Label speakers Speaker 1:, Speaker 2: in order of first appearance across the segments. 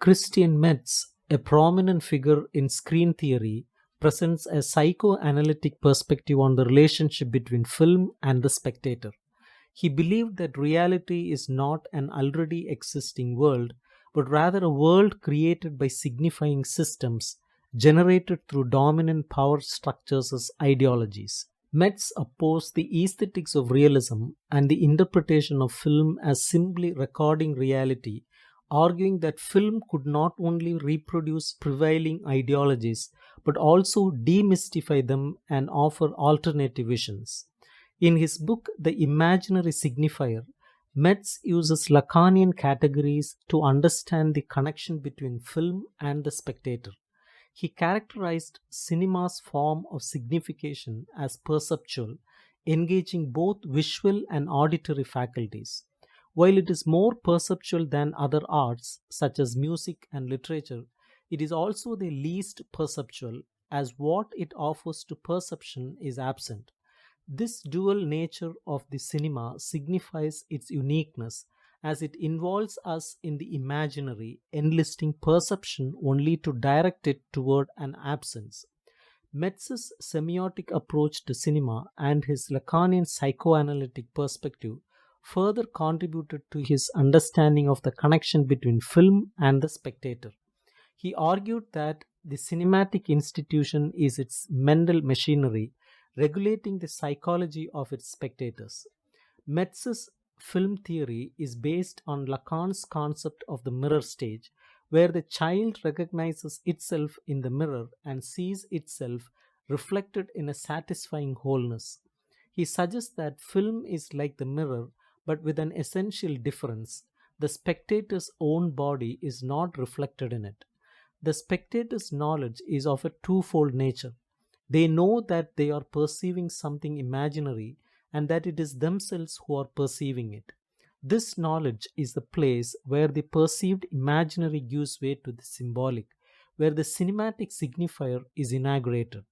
Speaker 1: Christian Metz, a prominent figure in screen theory, presents a psychoanalytic perspective on the relationship between film and the spectator. He believed that reality is not an already existing world, but rather a world created by signifying systems generated through dominant power structures as ideologies. Metz opposed the aesthetics of realism and the interpretation of film as simply recording reality, arguing that film could not only reproduce prevailing ideologies but also demystify them and offer alternative visions. In his book, The Imaginary Signifier, Metz uses Lacanian categories to understand the connection between film and the spectator. He characterized cinema's form of signification as perceptual, engaging both visual and auditory faculties. While it is more perceptual than other arts, such as music and literature, it is also the least perceptual, as what it offers to perception is absent. This dual nature of the cinema signifies its uniqueness, as it involves us in the imaginary, enlisting perception only to direct it toward an absence. Metz's semiotic approach to cinema and his Lacanian psychoanalytic perspective further contributed to his understanding of the connection between film and the spectator. He argued that the cinematic institution is its mental machinery, regulating the psychology of its spectators. Metz's film theory is based on Lacan's concept of the mirror stage, where the child recognizes itself in the mirror and sees itself reflected in a satisfying wholeness. He suggests that film is like the mirror, but with an essential difference. The spectator's own body is not reflected in it. The spectator's knowledge is of a twofold nature. They know that they are perceiving something imaginary and that it is themselves who are perceiving it. This knowledge is the place where the perceived imaginary gives way to the symbolic, where the cinematic signifier is inaugurated.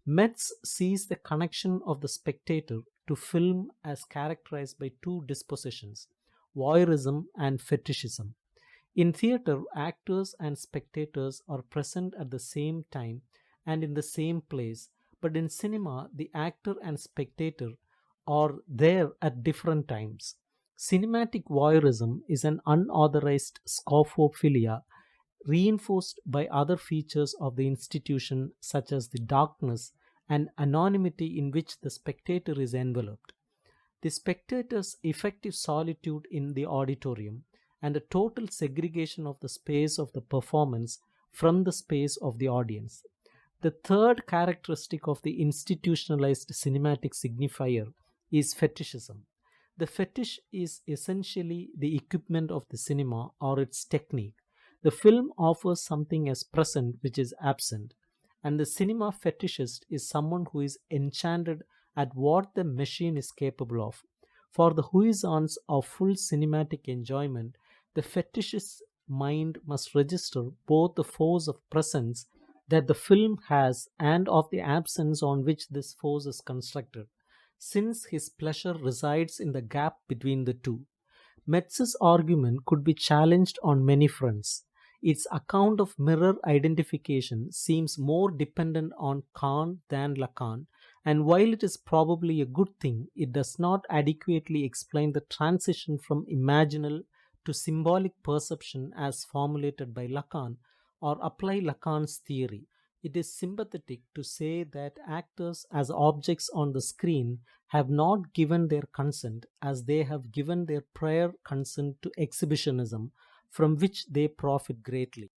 Speaker 1: Metz sees the connection of the spectator to film as characterized by two dispositions, voyeurism and fetishism. In theater, actors and spectators are present at the same time and in the same place, but in cinema, the actor and spectator are there at different times. Cinematic voyeurism is an unauthorized scopophilia reinforced by other features of the institution, such as the darkness and anonymity in which the spectator is enveloped, the spectator's effective solitude in the auditorium, and a total segregation of the space of the performance from the space of the audience. The third characteristic of the institutionalized cinematic signifier is fetishism. The fetish is essentially the equipment of the cinema or its technique. The film offers something as present which is absent, and the cinema fetishist is someone who is enchanted at what the machine is capable of. For the jouissance of full cinematic enjoyment, the fetishist's mind must register both the force of presence that the film has and of the absence on which this force is constructed, since his pleasure resides in the gap between the two. Metz's argument could be challenged on many fronts. Its account of mirror identification seems more dependent on Kant than Lacan, and while it is probably a good thing, it does not adequately explain the transition from imaginal to symbolic perception as formulated by Lacan or apply Lacan's theory. It is sympathetic to say that actors as objects on the screen have not given their consent as they have given their prior consent to exhibitionism, from which they profit greatly.